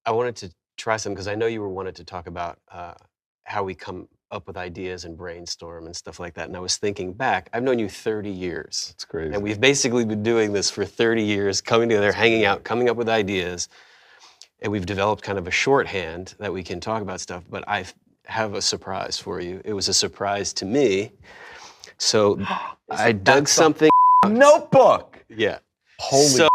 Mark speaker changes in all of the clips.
Speaker 1: I wanted to try some because I know you were wanted to talk about how we come up with ideas and brainstorm and stuff like that. And I was thinking back, I've known you 30 years.
Speaker 2: It's crazy.
Speaker 1: And we've basically been doing this for 30 years, coming together, hanging out, coming up with ideas. And we've developed kind of a shorthand that we can talk about stuff. But I have a surprise for you. It was a surprise to me. So I dug something.
Speaker 2: Notebook.
Speaker 1: Yeah.
Speaker 2: Holy.
Speaker 1: So,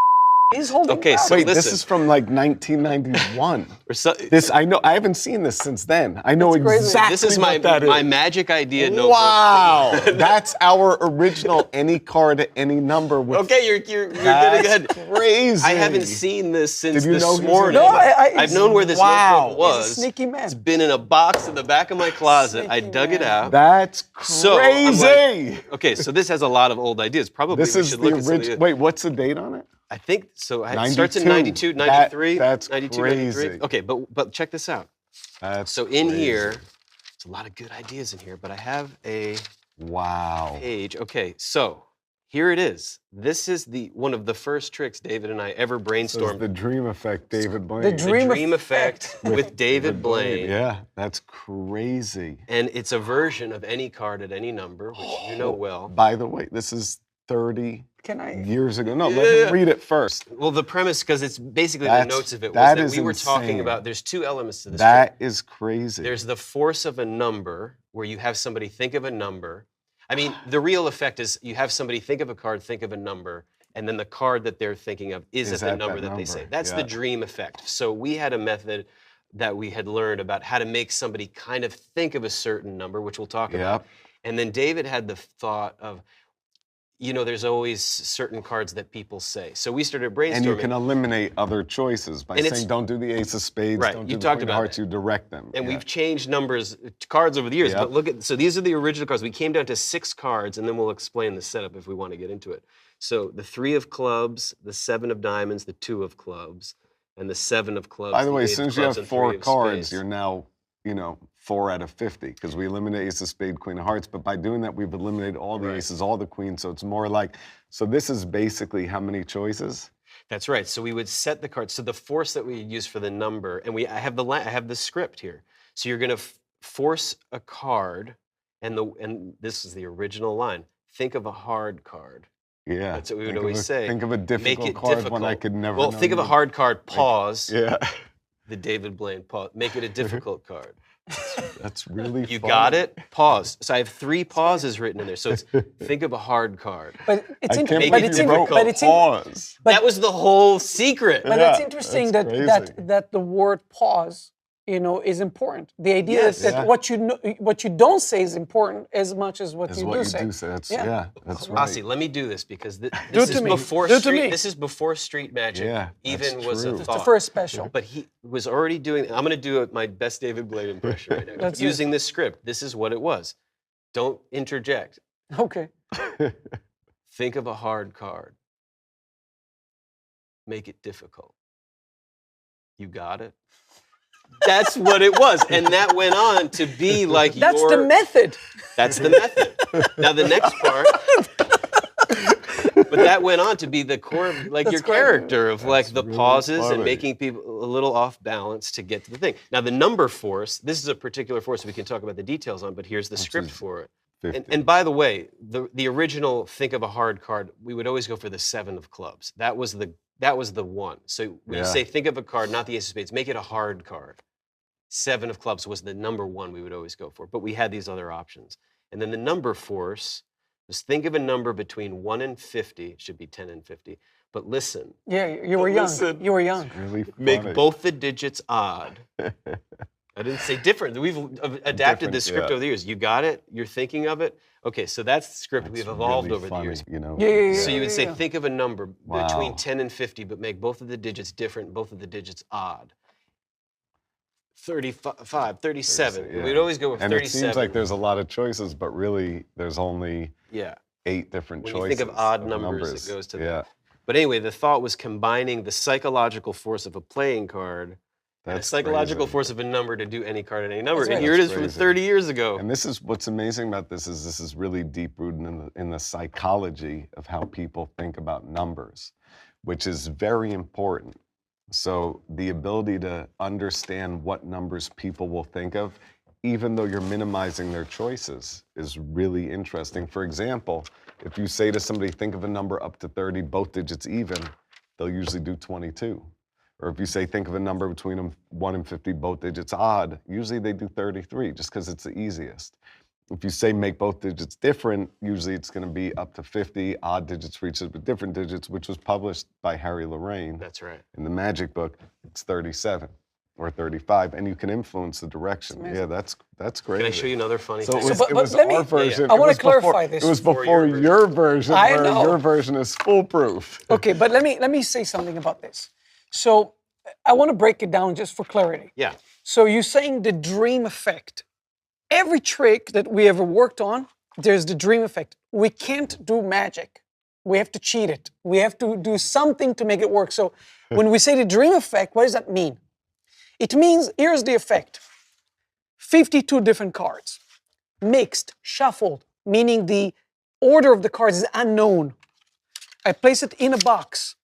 Speaker 3: He's holding
Speaker 1: okay,
Speaker 3: it out.
Speaker 1: so
Speaker 2: Wait,
Speaker 1: listen.
Speaker 2: this is from like 1991.
Speaker 1: Or so,
Speaker 2: This I know. I haven't seen this since then. I know
Speaker 3: That's crazy.
Speaker 2: exactly
Speaker 1: this is
Speaker 2: what that is.
Speaker 1: my magic idea notebook.
Speaker 2: Wow, that's our original any card, any number. With
Speaker 1: Okay, you're getting
Speaker 2: that's
Speaker 1: ahead.
Speaker 2: crazy.
Speaker 1: I haven't seen this since
Speaker 2: Did you know
Speaker 1: this
Speaker 2: he was
Speaker 1: morning.
Speaker 2: a-
Speaker 3: No,
Speaker 1: I've known where this
Speaker 2: Wow.
Speaker 1: notebook was.
Speaker 3: He's a sneaky man.
Speaker 1: It's been in a box in the back of my closet. I
Speaker 3: Sneaky
Speaker 1: dug it
Speaker 3: man.
Speaker 1: out.
Speaker 2: That's
Speaker 1: So, I'm
Speaker 2: crazy.
Speaker 1: like, okay, so this has a lot of old ideas. Probably
Speaker 2: This
Speaker 1: we
Speaker 2: is
Speaker 1: should
Speaker 2: the
Speaker 1: look at some of
Speaker 2: original.
Speaker 1: the-
Speaker 2: Wait, what's the date on it?
Speaker 1: I think so. It starts in
Speaker 2: 92.
Speaker 1: 92, 93.
Speaker 2: That's
Speaker 1: 92,
Speaker 2: crazy.
Speaker 1: 93. Okay, but check this out.
Speaker 2: That's
Speaker 1: So in
Speaker 2: crazy.
Speaker 1: here, there's a lot of good ideas in here, but I have a
Speaker 2: Wow.
Speaker 1: page. Okay, so here it is. This is one of the first tricks David and I ever
Speaker 2: This is
Speaker 1: brainstormed.
Speaker 2: the dream effect, David Blaine.
Speaker 3: The
Speaker 1: The
Speaker 3: Dream
Speaker 1: Dream
Speaker 3: Effect.
Speaker 1: Effect with David Blaine.
Speaker 2: Yeah, that's crazy.
Speaker 1: And it's a version of any card at any number, which you know well.
Speaker 2: By the way, this is 30
Speaker 3: Can I?
Speaker 2: years ago. No,
Speaker 1: Yeah.
Speaker 2: let me read it first.
Speaker 1: Well, the premise, because it's basically
Speaker 2: That's-
Speaker 1: the notes of it, was
Speaker 2: that
Speaker 1: that
Speaker 2: is
Speaker 1: we were talking
Speaker 2: insane.
Speaker 1: about, there's two elements to this
Speaker 2: That
Speaker 1: trick.
Speaker 2: is crazy.
Speaker 1: There's the force of a number, where you have somebody think of a number. I mean, the real effect is you have somebody think of a card, think of a number, and then the card that they're thinking of is at the
Speaker 2: at
Speaker 1: number
Speaker 2: that
Speaker 1: that they say.
Speaker 2: number,
Speaker 1: That's the
Speaker 2: yeah.
Speaker 1: dream effect. So we had a method that we had learned about how to make somebody kind of think of a certain number, which we'll talk about.
Speaker 2: Yep.
Speaker 1: And then David had the thought of, there's always certain cards that people say. So we started brainstorming.
Speaker 2: And you can eliminate other choices by
Speaker 1: And it's-
Speaker 2: saying, don't do the ace of spades,
Speaker 1: Right,
Speaker 2: don't
Speaker 1: you
Speaker 2: do the
Speaker 1: talked
Speaker 2: queen of
Speaker 1: about
Speaker 2: hearts,
Speaker 1: that.
Speaker 2: you direct them.
Speaker 1: And
Speaker 2: Yeah.
Speaker 1: we've changed cards over the years.
Speaker 2: Yep.
Speaker 1: But look at, so these are the original cards. We came down to 6 cards, and then we'll explain the setup if we want to get into it. So the 3 of clubs, the 7 of diamonds, the 2 of clubs, and the 7 of clubs.
Speaker 2: By the way,
Speaker 1: eight
Speaker 2: as
Speaker 1: of
Speaker 2: soon as you
Speaker 1: clubs,
Speaker 2: have
Speaker 1: and
Speaker 2: 4
Speaker 1: 3 of
Speaker 2: cards,
Speaker 1: spades.
Speaker 2: you're now, 4 out of 50, because we eliminate ace of spade, queen of hearts. But by doing that, we've eliminated all the
Speaker 1: Right.
Speaker 2: aces, all the queens. So it's more like, so this is basically how many choices?
Speaker 1: That's right. So we would set the cards. So the force that we use for the number, and I have the script here. So you're going to force a card, and this is the original line. Think of a hard card.
Speaker 2: Yeah.
Speaker 1: That's what we would
Speaker 2: Think of
Speaker 1: always say.
Speaker 2: Think of a
Speaker 1: Make
Speaker 2: difficult
Speaker 1: it
Speaker 2: card,
Speaker 1: difficult.
Speaker 2: one I could never
Speaker 1: Well,
Speaker 2: know
Speaker 1: think of a
Speaker 2: you-
Speaker 1: hard card. Pause.
Speaker 2: Yeah.
Speaker 1: The David Blaine pause. Make it a difficult card.
Speaker 2: That's really
Speaker 1: You
Speaker 2: funny.
Speaker 1: got it? Pause. So I have 3 pauses written in there. So it's think of a hard card.
Speaker 3: But it's
Speaker 2: I can't
Speaker 3: interesting.
Speaker 1: Make
Speaker 3: But
Speaker 1: it
Speaker 3: it's
Speaker 1: difficult.
Speaker 3: but it's in-
Speaker 2: pause.
Speaker 3: But-
Speaker 1: that was the whole secret.
Speaker 3: But
Speaker 2: Yeah,
Speaker 3: it's interesting
Speaker 2: that's
Speaker 3: that
Speaker 2: crazy.
Speaker 3: that the word pause, is important. The idea
Speaker 1: Yes.
Speaker 3: that
Speaker 2: Yeah.
Speaker 3: what you don't say is important as much as what
Speaker 2: Is
Speaker 3: you
Speaker 2: what
Speaker 3: do
Speaker 2: you
Speaker 3: say.
Speaker 2: do say. That's,
Speaker 3: Yeah.
Speaker 2: yeah, that's right.
Speaker 1: Asi, let me do this because
Speaker 3: Do
Speaker 1: this
Speaker 3: it
Speaker 1: is
Speaker 3: to me.
Speaker 1: before
Speaker 3: Do it to
Speaker 1: street.
Speaker 3: me.
Speaker 1: This is before Street Magic
Speaker 2: Yeah,
Speaker 1: even
Speaker 2: that's
Speaker 1: was
Speaker 2: true.
Speaker 1: a
Speaker 2: It's
Speaker 3: It's the
Speaker 1: thought.
Speaker 3: first special.
Speaker 1: But he was already doing. I'm going to do my best David Blaine impression right now.
Speaker 3: That's it.
Speaker 1: Using this script. This is what it was. Don't interject.
Speaker 3: Okay.
Speaker 1: Think of a hard card. Make it difficult. You got it? That's what it was. And that went on to be like
Speaker 3: That's the method.
Speaker 1: That's the method. Now the next part, but that went on to be the core of like your
Speaker 3: That's great.
Speaker 1: character of like the
Speaker 2: really
Speaker 1: pauses
Speaker 2: funny.
Speaker 1: and making people a little off balance to get to the thing. Now the number force, this is a particular force we can talk about the details on, but here's the script
Speaker 2: is
Speaker 1: for it.
Speaker 2: 50.
Speaker 1: And by the way, the original think of a hard card, we would always go for the 7 of clubs. That was the one. So when you
Speaker 2: Yeah.
Speaker 1: say think of a card, not the ace of spades, make it a hard card. 7 of clubs was the number 1 we would always go for, but we had these other options. And then the number force was think of a number between 1 and 50. It should be 10 and 50. But listen,
Speaker 3: Yeah, you were young.
Speaker 1: Listen.
Speaker 3: You were young.
Speaker 2: really
Speaker 1: make
Speaker 2: funny.
Speaker 1: both the digits odd. I didn't say different. We've adapted this
Speaker 2: Different,
Speaker 1: script
Speaker 2: yeah.
Speaker 1: over the years. You got it? You're thinking of it? Okay, so that's the script
Speaker 2: That's
Speaker 1: we've evolved
Speaker 2: really
Speaker 1: over
Speaker 2: funny,
Speaker 1: the years.
Speaker 3: Yeah.
Speaker 1: So you would say,
Speaker 3: yeah.
Speaker 1: think of a number between
Speaker 2: Wow.
Speaker 1: 10 and 50, but make both of the digits different, both of the digits odd. 35, 37.
Speaker 2: Yeah.
Speaker 1: We'd always go with
Speaker 2: And it
Speaker 1: 37.
Speaker 2: seems like there's a lot of choices, but really there's only
Speaker 1: Yeah.
Speaker 2: 8 different
Speaker 1: When
Speaker 2: choices.
Speaker 1: you think of odd
Speaker 2: of
Speaker 1: numbers, it goes to
Speaker 2: yeah.
Speaker 1: But anyway, the thought was combining the psychological force of a playing card and a
Speaker 2: That's
Speaker 1: psychological
Speaker 2: crazy.
Speaker 1: force of a number to do any card at any number.
Speaker 3: That's
Speaker 1: And
Speaker 3: right.
Speaker 1: here it is
Speaker 2: That's
Speaker 1: from
Speaker 2: crazy.
Speaker 1: 30 years ago.
Speaker 2: And this is what's amazing about this is really deep rooted in the psychology of how people think about numbers, which is very important. So the ability to understand what numbers people will think of, even though you're minimizing their choices, is really interesting. For example, if you say to somebody, think of a number up to 30, both digits even, they'll usually do 22. Or if you say, think of a number between 1 and 50, both digits odd, usually they do 33, just because it's the easiest. If you say make both digits different, usually it's going to be up to 50, odd digits for each with different digits, which was published by Harry Lorraine.
Speaker 1: That's right.
Speaker 2: In the Magic book, it's 37 or 35, and you can influence the direction. Yeah, that's great.
Speaker 1: Can I show you another funny
Speaker 2: So
Speaker 1: thing?
Speaker 2: it was
Speaker 3: let me-
Speaker 2: our version.
Speaker 3: I
Speaker 2: it
Speaker 3: wanna
Speaker 2: was before-
Speaker 3: clarify this
Speaker 2: It was
Speaker 1: before
Speaker 2: before
Speaker 1: your
Speaker 2: your version,
Speaker 3: I
Speaker 2: where
Speaker 3: know.
Speaker 2: your version is foolproof.
Speaker 3: Okay, but let me say something about this. So I want to break it down just for clarity.
Speaker 1: Yeah.
Speaker 3: So you're saying the dream effect. Every trick that we ever worked on, there's the dream effect. We can't do magic. We have to cheat it. We have to do something to make it work. So when we say the dream effect, what does that mean? It means, here's the effect. 52 different cards. Mixed, shuffled, meaning the order of the cards is unknown. I place it in a box.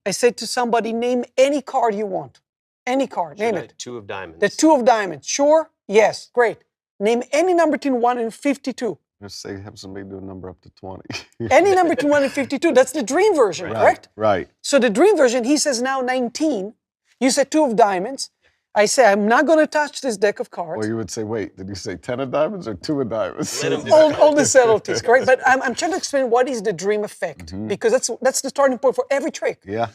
Speaker 3: I say to somebody, name any card you want. Any card, name it.
Speaker 1: 2 of diamonds.
Speaker 3: The 2 of diamonds, sure? Yes, great. Name any number between 1 and 52.
Speaker 2: Just say, have somebody do a number up to 20.
Speaker 3: Any number between 1 and 52, that's the dream version, correct?
Speaker 2: Right.
Speaker 3: So the dream version, he says now 19. You said 2 of diamonds. I say, I'm not going to touch this deck of cards.
Speaker 2: Or you would say, wait, did you say 10 of diamonds or 2 of diamonds?
Speaker 1: Let him do
Speaker 3: All the subtleties, correct? But I'm trying to explain what is the dream effect, because that's the starting point for every trick.
Speaker 2: Yeah.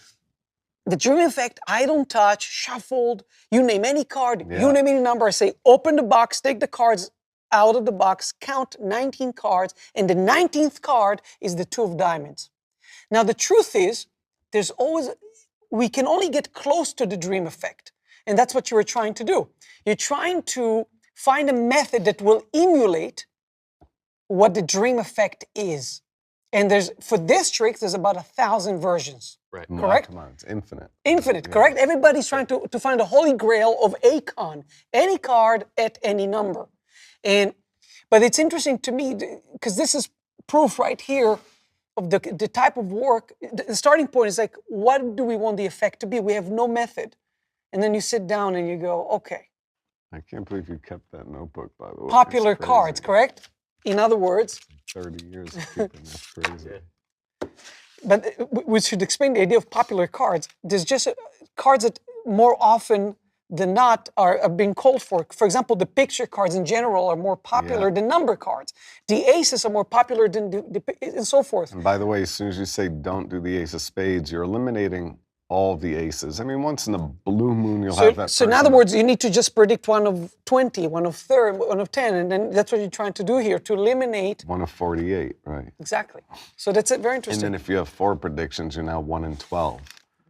Speaker 3: The dream effect, I don't touch, shuffled, you name any card,
Speaker 2: Yeah.
Speaker 3: you name any number, I say, open the box, take the cards out of the box, count 19 cards, and the 19th card is the 2 of diamonds. Now, the truth is, we can only get close to the dream effect. And that's what you were trying to do. You're trying to find a method that will emulate what the dream effect is. And for this trick, there's about 1,000 versions.
Speaker 1: Right.
Speaker 3: Correct?
Speaker 2: Come on, it's infinite.
Speaker 3: Infinite, correct? Everybody's trying to find the holy grail of Acon, any card at any number. But it's interesting to me, because this is proof right here of the type of work. The starting point is like, what do we want the effect to be? We have no method. And then you sit down and you go, okay.
Speaker 2: I can't believe you kept that notebook, by the way.
Speaker 3: Popular
Speaker 2: It's crazy.
Speaker 3: cards, correct? In other words,
Speaker 2: 30 years of keeping that's crazy.
Speaker 3: but we should explain the idea of popular cards. There's just cards that more often than not are being called for. For example, the picture cards in general are more popular than number cards. The aces are more popular than and so forth.
Speaker 2: And by the way, as soon as you say don't do the ace of spades, you're eliminating all the aces. I mean, once in a blue moon, you'll have that.
Speaker 3: So in other words, you need to just predict 1 of 20, 1 of 30, 1 of 10, and then that's what you're trying to do here, to eliminate.
Speaker 2: 1 of 48, right?
Speaker 3: Exactly. So that's it, very
Speaker 2: And
Speaker 3: interesting.
Speaker 2: then if you have 4 predictions, you're now 1 in 12.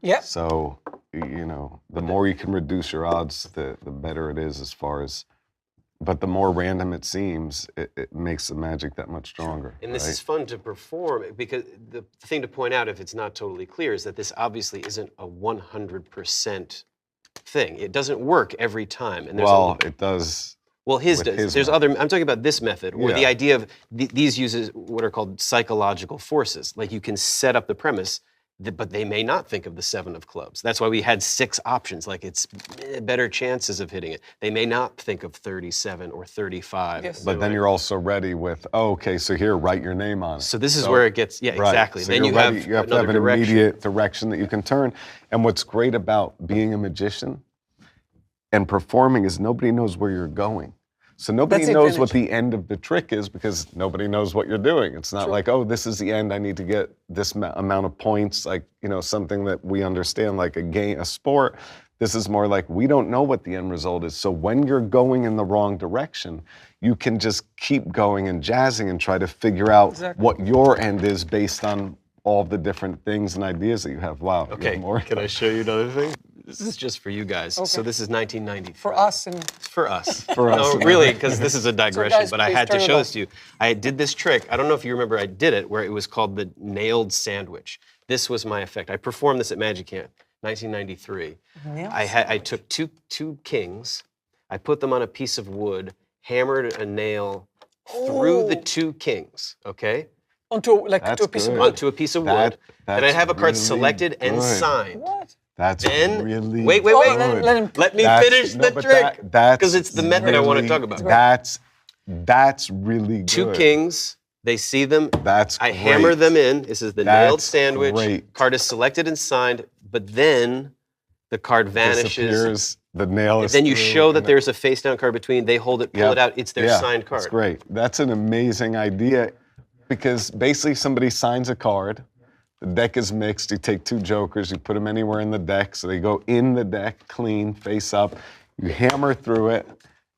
Speaker 3: Yeah.
Speaker 2: So, you know, the more you can reduce your odds, the better it is as far as, but the more random it seems, it makes the magic that much stronger.
Speaker 1: And this
Speaker 2: right?
Speaker 1: is fun to perform, because the thing to point out, if it's not totally clear, is that this obviously isn't a 100% thing. It doesn't work every time. And there's
Speaker 2: it does.
Speaker 1: Well, his
Speaker 2: with
Speaker 1: does.
Speaker 2: his
Speaker 1: There's
Speaker 2: method.
Speaker 1: other. I'm talking about this method, or the
Speaker 2: Yeah.
Speaker 1: idea of these uses what are called psychological forces. Like you can set up the premise, but they may not think of the 7 of clubs. That's why we had 6 options. Like it's better chances of hitting it. They may not think of 37 or 35.
Speaker 3: Yes.
Speaker 2: But then you're also ready with, oh, okay, so here, write your name on it.
Speaker 1: So this is where it gets. Yeah,
Speaker 2: Right.
Speaker 1: exactly.
Speaker 2: So
Speaker 1: Then
Speaker 2: you're
Speaker 1: you
Speaker 2: ready.
Speaker 1: have
Speaker 2: You have to
Speaker 1: another
Speaker 2: have an
Speaker 1: direction.
Speaker 2: immediate direction that you can turn. And what's great about being a magician and performing is nobody knows where you're going. So nobody
Speaker 3: That's the
Speaker 2: knows what
Speaker 3: advantage.
Speaker 2: the end of the trick is because nobody knows what you're doing. It's not like, oh, this is the end. I need to get this amount of points, like, you know, something that we understand, like a game, a sport. This is more like we don't know what the end result is. So when you're going in the wrong direction, you can just keep going and jazzing and try to figure out
Speaker 3: Exactly.
Speaker 2: what your end is based on all the different things and ideas that you have. Wow. you have
Speaker 1: Okay.
Speaker 2: more?
Speaker 1: Can I show you another thing? This is just for you guys. So
Speaker 3: Okay.
Speaker 1: this is 1993.
Speaker 3: For us and
Speaker 1: For us.
Speaker 2: For us.
Speaker 1: No, really, because this is a digression,
Speaker 3: guys,
Speaker 1: but I
Speaker 3: please
Speaker 1: had to
Speaker 3: turn it
Speaker 1: show
Speaker 3: off.
Speaker 1: this to you. I did this trick. I don't know if you remember I did it, where it was called the nailed sandwich. This was my effect. I performed this at Magic Camp, 1993.
Speaker 3: Nailed
Speaker 1: I took two kings, I put them on a piece of wood, hammered a nail through the
Speaker 3: Oh.
Speaker 1: 2 kings, okay?
Speaker 3: onto a piece of
Speaker 2: good.
Speaker 3: wood.
Speaker 1: Onto a piece of wood. And I
Speaker 2: that's
Speaker 1: have a card
Speaker 2: really
Speaker 1: selected and
Speaker 2: good.
Speaker 1: signed.
Speaker 3: What?
Speaker 2: That's
Speaker 1: Then
Speaker 2: really
Speaker 1: wait.
Speaker 3: Oh,
Speaker 2: good.
Speaker 3: let him.
Speaker 1: Let me
Speaker 2: That's-
Speaker 1: finish
Speaker 2: no,
Speaker 1: the
Speaker 2: but
Speaker 1: trick
Speaker 2: that's
Speaker 1: because it's the method I want to
Speaker 2: really-
Speaker 1: talk about.
Speaker 2: That's really good.
Speaker 1: Two kings. They see them.
Speaker 2: That's
Speaker 1: I
Speaker 2: great.
Speaker 1: hammer them in. This is the nailed
Speaker 2: That's
Speaker 1: sandwich.
Speaker 2: great.
Speaker 1: Card is selected and signed, but then the card vanishes.
Speaker 2: Disappears. The nail is
Speaker 1: Then you
Speaker 2: through,
Speaker 1: show that
Speaker 2: and
Speaker 1: there's a face down card between. They hold it, pull
Speaker 2: Yep.
Speaker 1: it out. It's their signed card.
Speaker 2: That's great. That's an amazing idea because basically somebody signs a card. The deck is mixed. You take two jokers, you put them anywhere in the deck, so they go in the deck clean, face up. You hammer through it,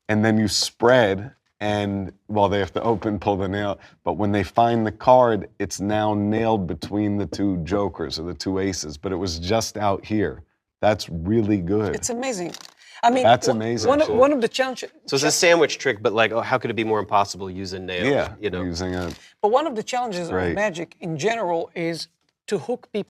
Speaker 2: and then you spread. And well, they have to open, pull the nail. But when they find the card, it's now nailed between the two jokers or the two aces. But it was just out here. That's really good.
Speaker 3: It's amazing. I mean,
Speaker 2: That's amazing.
Speaker 3: One of the challenges.
Speaker 1: So it's a sandwich trick, but like, oh, how could it be more impossible? Use a nail.
Speaker 2: Yeah,
Speaker 1: You know.
Speaker 2: using a
Speaker 3: But one of the challenges of
Speaker 2: Right.
Speaker 3: magic in general is to hook people